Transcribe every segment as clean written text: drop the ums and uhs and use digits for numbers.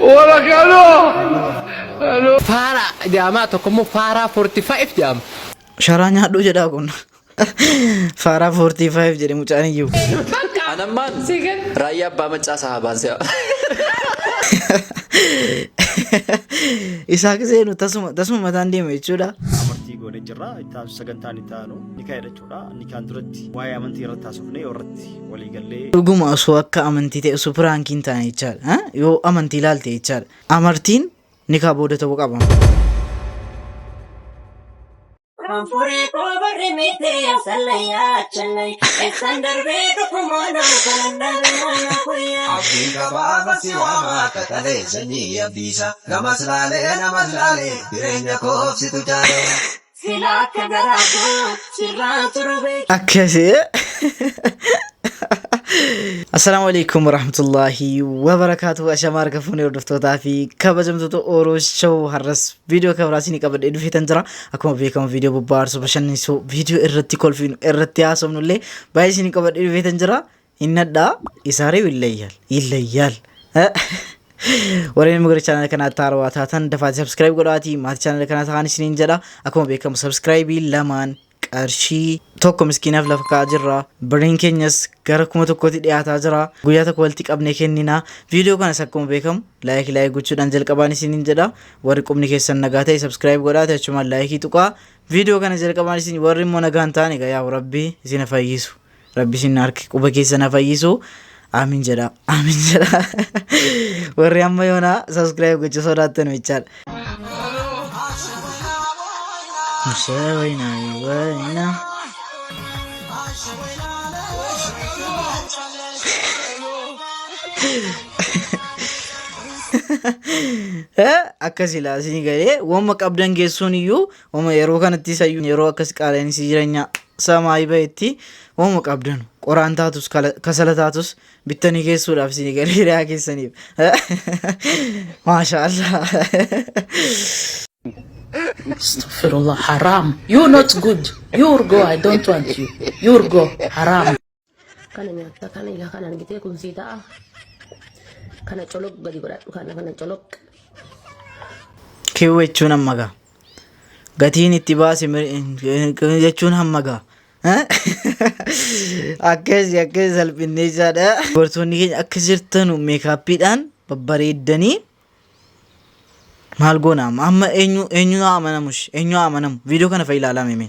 ولا كانوا فارا جامعة كم فارا 45 جام شرانيا دو جدا كون فارا 45 jadi mucaan iyu Anaman raya baca sahabat saya. isa kesenu tasuma matan dia mechuda amartii goone jirra itti sagantaan itti aanu ni kaayda jechuudha ni kan duratti waa'ee amantii irratti taasifnee irratti walii gallee dhuguma osoo akka amantii ta'e osoo piraankiin taane jechaadha yoo amantii ilaalte jechaadha amartiin ni kaa booda ta'uu qaba. السلام عليكم ورحمة الله وبركاته أشمار كفوني ودفتوتا في كبجمتو أوروش شو هرس فيديو كبراسيني كبد إدو في تنجرا أكما بيكم فيديو ببار سبشاني سو فيديو إرتي كل فين إرتي آسم نولي بايسيني كبد إدو في تنجرا إن دا إساري والليال ورين مغري channel kana tarwa tatan dafa subscribe godati mat channel kana taani sinin jada akuma bekam subscribe laman qarshi tokko miskinaaf lafa ka jirra brain kenyas gara kuma tokkoti dhiyata jira guyyaa tokko walti qabne kennina video kana sakuma bekam like gochuudhaan jalqabaan sinin jada warri qubni keessan nagaatay subscribe godati achuma like tuqa video kana jalqabaan sin warri mo nagaan taani ga yaa rabbi sina fayyisu rabbi sin arki quba keessana fayyisu amin jada warri amma yoona subscribe gochuu sodaatan wichal wayna akkasila sini galee wamma qabdan geessuun iyyuu wamma yeroo kanatti sayyuu yeroo akkas qaala'insi jireenya samaayi bahetti wamma qabdan qoraan taatus kasala taatus bittanii geessuudhaaf sini galee riyaa keessaniif maashaallah. Astaghfirullah, haram. You're not good. You're go. I don't want you. You're go. Haram. Kana nyata kana ila kana ngite kun sita kana colok gadi godhadhu kana colok kiwwechuun hammaga gatiin itti baase jechuun hammaga akkas salphinne isaadha dubartoonni keenya akka jirtanu meekaappiidhaan babbareeddanii maal goona amma eenyu amanamu video kana fa ilaalaa meme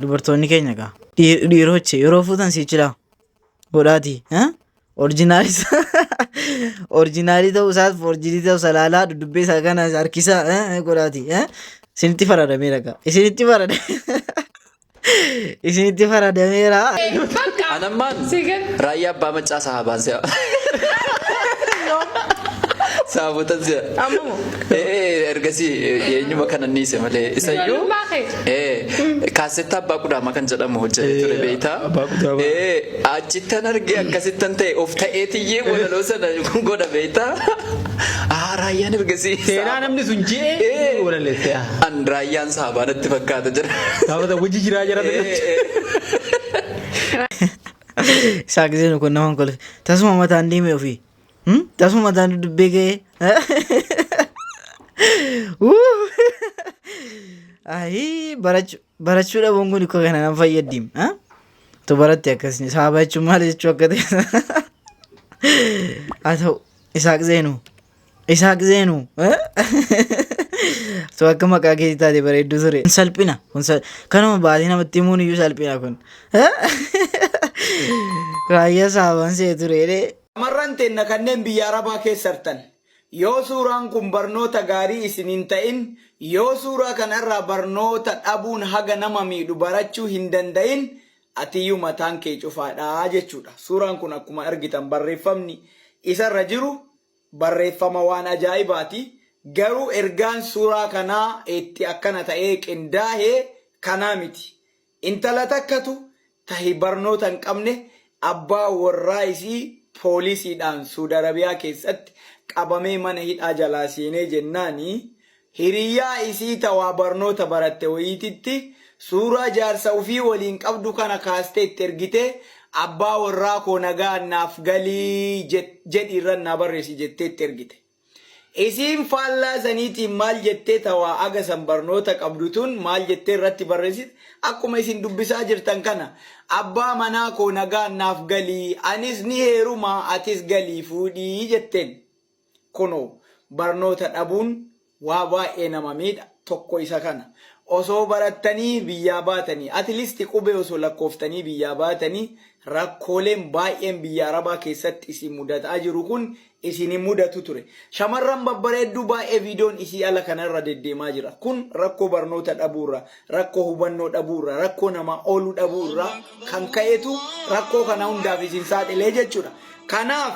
dubartoonni keenya gaa dhiiroche yeroo fuutan sichila godhaati originali ta'uu isaas forjinii ta'uu salaalaa dubbee isaa kana harkisa godhaati isinitti faradameera isinitti faradameera. Anaman raya baca sahabat saya. Sahabutan saya. Ergasi eenyu makanan ni semale isayu. Kaseta abbaku dah makan jadam hojjat itu beita. Achitan arge akkasitan ta'e of ta'eetiyye wala loosana goda beita. Raayaan ergasi. seenaa namni sun jee wala leettee an raayaan sahabaatti fakkaata jira. sahabata wajji jiraa jira isaa giseen kun naman kolfe tasuma mataan deeme ofii tasuma mataan dubbee ga'ee barachuu dhabuun kun ikkoo kana nan fayyaddiim tu baratti akkasni saaba jechuun maal jechuu akka ta'e haa ta'u isaa giseenuu so akka maqaa keetii taate bareedduu ture salphina kanuma baatee namatti himuun iyyuu salphina kun raayyaa saabaan see ture Amarran teenna kanneen biyya Arabaa keessartan yoo suuraan kun barnoota gaarii isiniin ta'in yoo suuraa kanarraa barnoota dhabuun haga nama miidhu barachuu hin danda'in atiyyuu mataan kee cufaadhaa jechuudha. Suuraan kun akkuma argitan barreeffamni isarra jiru barreeffama waan ajaa'ibaati. Garuu ergaan suuraa kanaa itti akkana ta'ee qindaa'ee kanaa miti. Intala takkatu tahi barnoota hin qabne abbaa warraa isii poolisiidhaan Suudi Arabiyaa keessatti qabamee mana hidhaa jalaa seenee jennaani hiriyyaa isii tawaa barnoota baratte wayiititti suuraa jaarsa ofii waliin qabdu kana kaastee itti ergitee abbaa warraa koo nagaa naaf galii jedhi irra na barreessi jettee itti ergite. Isiin faallaa saniitiin maal jettee tawaa aga san barnoota qabdutun maal jettee irratti barreessit akkuma isin dubbisaa jirtan kana abbaa manaa koo nagaa naaf galii anis ni heeruma atis galii fuudhii jetteen. Kuno barnoota dhabuun waa baay'ee nama miidha tokko isa kana. Osoo barattanii biyyaa baatanii at least qubee osoo lakkooftanii biyyaa baatanii rakkooleen baay'een biyya Arabaa keessatti isin mudataa jiru kun isin mudatu ture. Shamarran babbareedduu baay'ee viidiyoon isii ala kanarra deddeemaa jira. Kun rakkoo barnoota dhabuurra, rakkoo hubannoo dhabuurra, rakkoo nama ooluu dhabuurra kan ka'etu rakkoo kana hundaaf isin saaxilee jechuudha. Kanaaf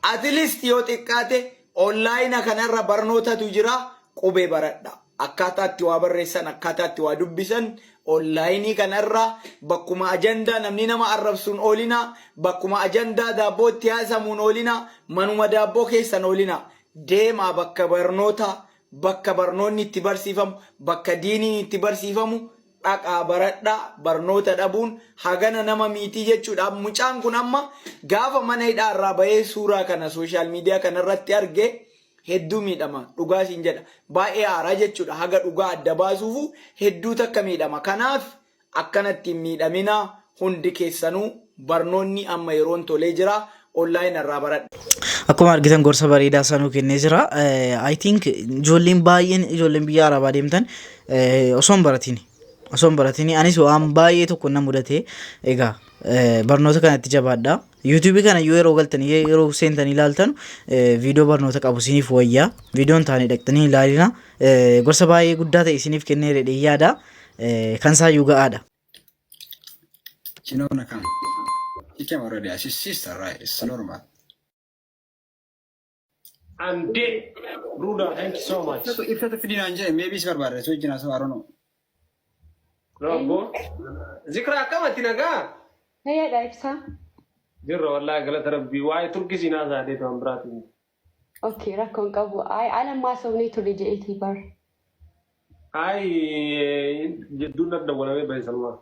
at least yoo xiqqaate online kanarra barnootatu jira qubee baradha. Akkaataatti waa barreessan akkaataatti waa dubbisan online kanarra bakkuma ajandaa namni nama arrabsuun oolina bakkuma ajandaa daabbootti haasamuun oolina manuma daabboo keessan oolina deemaa bakka barnoota bakka barnoonni itti barsiifamu bakka diiniin itti barsiifamu dhaqaa baradhaa barnoota dhabuun hagana nama miitii jechuudha. Mucaan kun amma gaafa mana hidhaa irraa bahee suuraa kana sooshaal miidiyaa kanarratti arge hedduu miidhama dhugaa siin jedha baay'ee haaraa jechuudha. Haga dhugaa adda baasuufu hedduu takka miidhama. Kanaaf akkanatti miidhamina hundi keessanuu barnoonni amma yeroon tolee jira online irraa baradha. Akkuma argitan gorsa bareedaa sanuu kennee jira. I think ijoolleen baay'een ijoolleen biyya Arabaa deemtan osoo hin baratini anis waan baay'ee tokko na mudate egaa barnoota kanatti jabaadha. YouTube kana yeroo galtanii yeroo seentanii ilaaltan viidiyoo barnoota qabu isiniif wayyaa viidiyoon taanii dhaqxanii ilaalina gorsa baay'ee guddaa ta'e isiniif kennee redhee yaada kan saayyuu ga'aadha. You know, Nakam, he came already as his sister, right? It's normal. I'm dead. Ruda, thank you so much. So if you're feeling angry, maybe it's bad. So you know, so I don't know. No, go. Zikra, come at Tinaga. Hey, Daipsa. Zero, Allah, Galata, why Turkish in Aza, they don't brat me. Okay, Rakon Kabu. I am massive need to reach 80 bar. I do not know what I by Salma.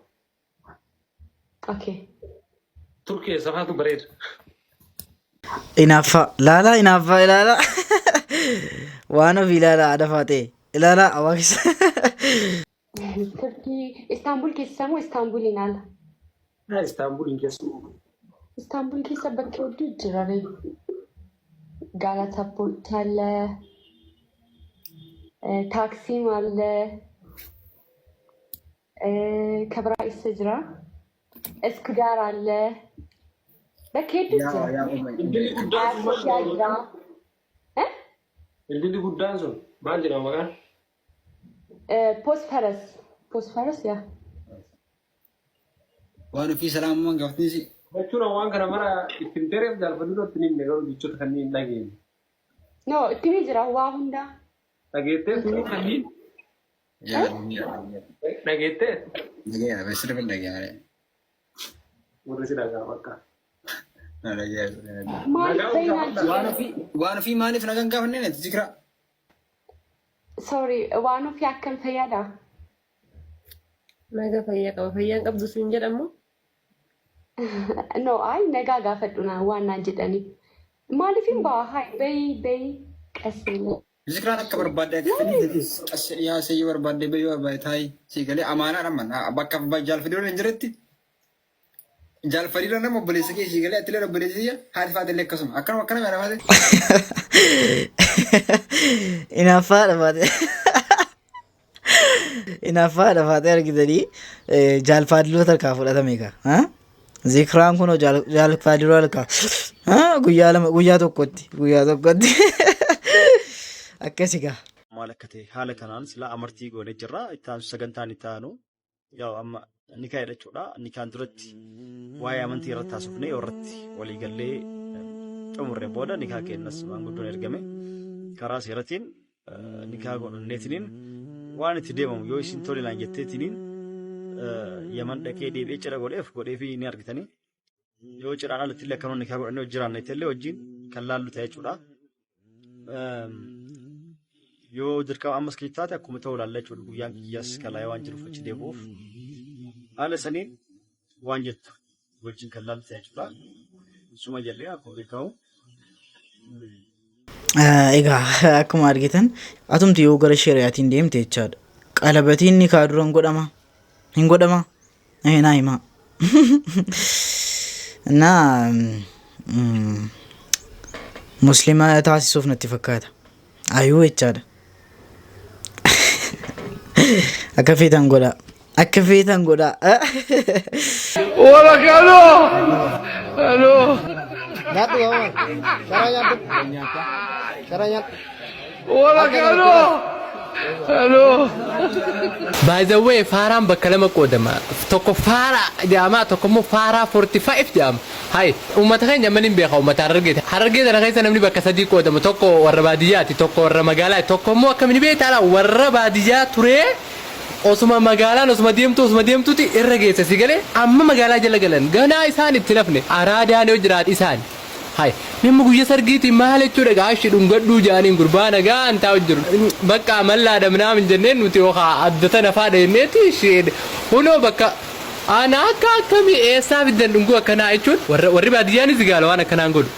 Okay. Turkey is a hard to bread. Enough, Lala, enough, Lala. One of Ilala Adafate. Ilala, Awakis. Turkey, Istanbul, Kisamu, Istanbul in Al. Istanbul in Kisamu. Istanbul Kisabak Jurari. Galata Portale. Taxi Male. Kabra Isajra. Escudar alle. Perché tu Il di good dance, immagina magari. Postfaras, yeah. One fi salam man gafni si. Betul orang kan amara itinterem dal padulot tinin negaro dicut kanin lagi. No, tini jera wahunda. Lagi teh tini kanin. Ya. Lagi teh. Lagi ya, besar pun lagi ya. Udah sih dah maka. Lagi ya. One One fi mani fi nagan gafni ne zikra. Sorry, one of yakkan fayada. Naga fayyan qabdu sun jedhamu. No, I naga gaafadhuna waan naan jedhani. Maaliifin baa bay qasine. Zikra akka barbaadde as ya sai barbaadde bay barbaadde tai si gale amana naman bakka bajal fidoo hin jiretti. Jal farida nama bolesi ke si gale atile bolesi ya haal faade lekkasum akkana mera faade. Inaaffaadha faatee argitanii jaalfaadiloo tarkaa fudhatame kaa zikraan kun jaalfaadiloo halkaa guyyaa tokkotti akkasi kaa. Maal akka ta'e haala kanaan silaa amartii goonee jirra ittaan sagantaan itti aanu yaa amma nikaa jedhachuudha nikaan duratti waa'ee amantii irratti taasifnee irratti waliigallee xumurre booda nikaa kennas maanguddoon ergame karaa seeratiin nikaa godhanneetiniin waan itti deemamu yoo isin tolinaan jetteetiniin yaman dhaqee deebi'ee cidha godheef ni argitanii yoo cidhaan alatti illee akkanoonni nikaa godhanii hojii jiraannetti illee wajjin kan laallu ta'e jechuudha. Yoo dirqama ammas kittaate akkuma ta'uu laalla jechuudha guyyaan kiyyaas kalaa waan jiruuf achi deebi'uuf haala saniin waan jettu wajjin kan laallu ta'e jechuudha. Suma jallee akkuma beekamu. Egaa akkuma argitan atumti yoo gara shari'aatiin deemte jechaadha. Qalabatiin nikaa duraan godhama hin godhama naa himaa na muslima taasisuuf natti fakkaata ayuu jechaadha. Akka feetan godhaa akka feetan godhaa. Wala kalo. Halo. Nyaatu kawan, cara nyatu. Wala kalo. Halo. By the way, Farah bakka lama qoodama. Tokko Farah jedhama, tokko immoo Farah 45 jedhama. Hai, uummata keenya maaliin beeka uummata Harargeeti. Harargeeti kana keessa namni bakka sadii qoodama. Tokko warra baadiyyaati, tokko warra magaalaati, tokko immoo akkamiin beektaa warra baadiyyaa ture. Osuma magaalaan osuma deemtuuti irra geesse si galee amma magaalaa jala galan ganaa isaan itti lafne araadaan yoo jiraat isaan. Hai, namni guyyaa sargiitii maal jechuudha gaashi dhungadhuu jaaniin gurbaa nagaan taa'u jiru. Bakka mallaadha minaamin jenneen nuti yookaan addata nafaadha jenneeti isheen hunoo bakka ana akka akkamii eessaa fiddan dhunguu akkanaa jechuun warri baadiyyaanis gaala waan akkanaan godhu.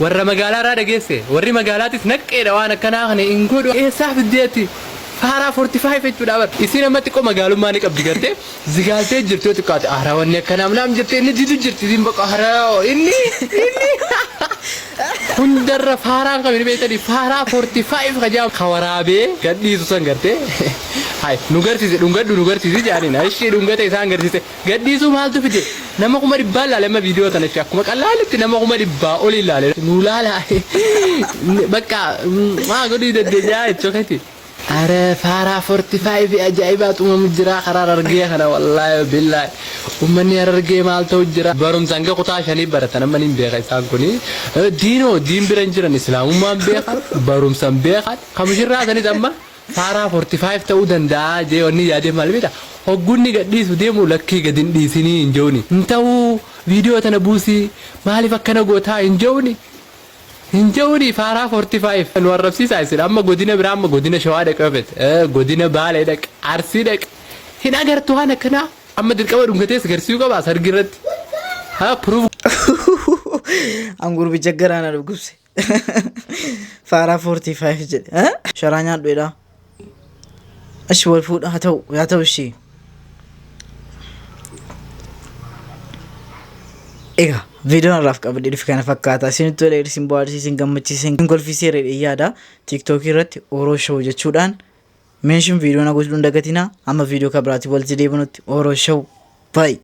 Warra magaalaa irraa dhageesse warri magaalaatis naqqeedha waan akkanaa kana hin godhu eessaa fiddeeti. Farah 45 jechuudha bar. Isin ammatti qoma magaalummaa ni qabdi gartee zigaaltee jirtu yoo xiqqaate aaraa wanni akkanaa naam jettee inni didu jirti isin bakka aaraa inni hundarra Farah kan inni beekani Farah 45 kajaam kawaraabee gadhiisu san gartee hai nu garsiise dhungadhu nu garsiise jaaniin ishee dhungate isaan garsiise gadhiisu maaltu fide nama kuma dhibbaa ilaale amma viidiyoo kana ishee akkuma qallaalitti nama kuma dhibbaa ol ilaale nu laala bakka maa godhii deddeebi'aa jechuudha. Are Farah 45 ajaa'ibaatu uumamu jira karaa Harargee kana wallaahi billahi uummanni Harargee maal ta'u jira barumsaan ga kutaa shanii baratan amma ni beeka isaan kuni diin bira jiran islaamummaan beeka barumsaan beeka kamishirraa sanis amma Farah 45 ta'uu danda'a jee wanni yaadee maal beekta hoggunni gadhiisu deemu lakkii gadin dhiisinii hin jeuni hin ta'uu viidiyoo tana buusii maaliif akkana gootaa hin jeuni. Hinjawni Farah 45 nu arrabsiisaa isin amma godina biraa amma godina shawaa dhaqabet godina baalee dhaq arsii dhaq hin agartu waan akkanaa amma dirqama dhungatees garsiisuu qaba sargi irratti ha proof an gurbicha garaana dhugubse Farah 45 jedhe sharaa nyaadhuedha ashi wal fuudha haa ta'u ishee egaa viidiyoon irraaf qabadhe dhufe kana fakkaata isinitti tolee isin bohaarsi isin gammachiise isin kolfisee reedhe yaada tiiktookii irratti Oroo Show jechuudhaan meeshin viidiyoo na gochuun dagatina amma viidiyoo kabiraatti walitti deebinutti Oroo Show bye.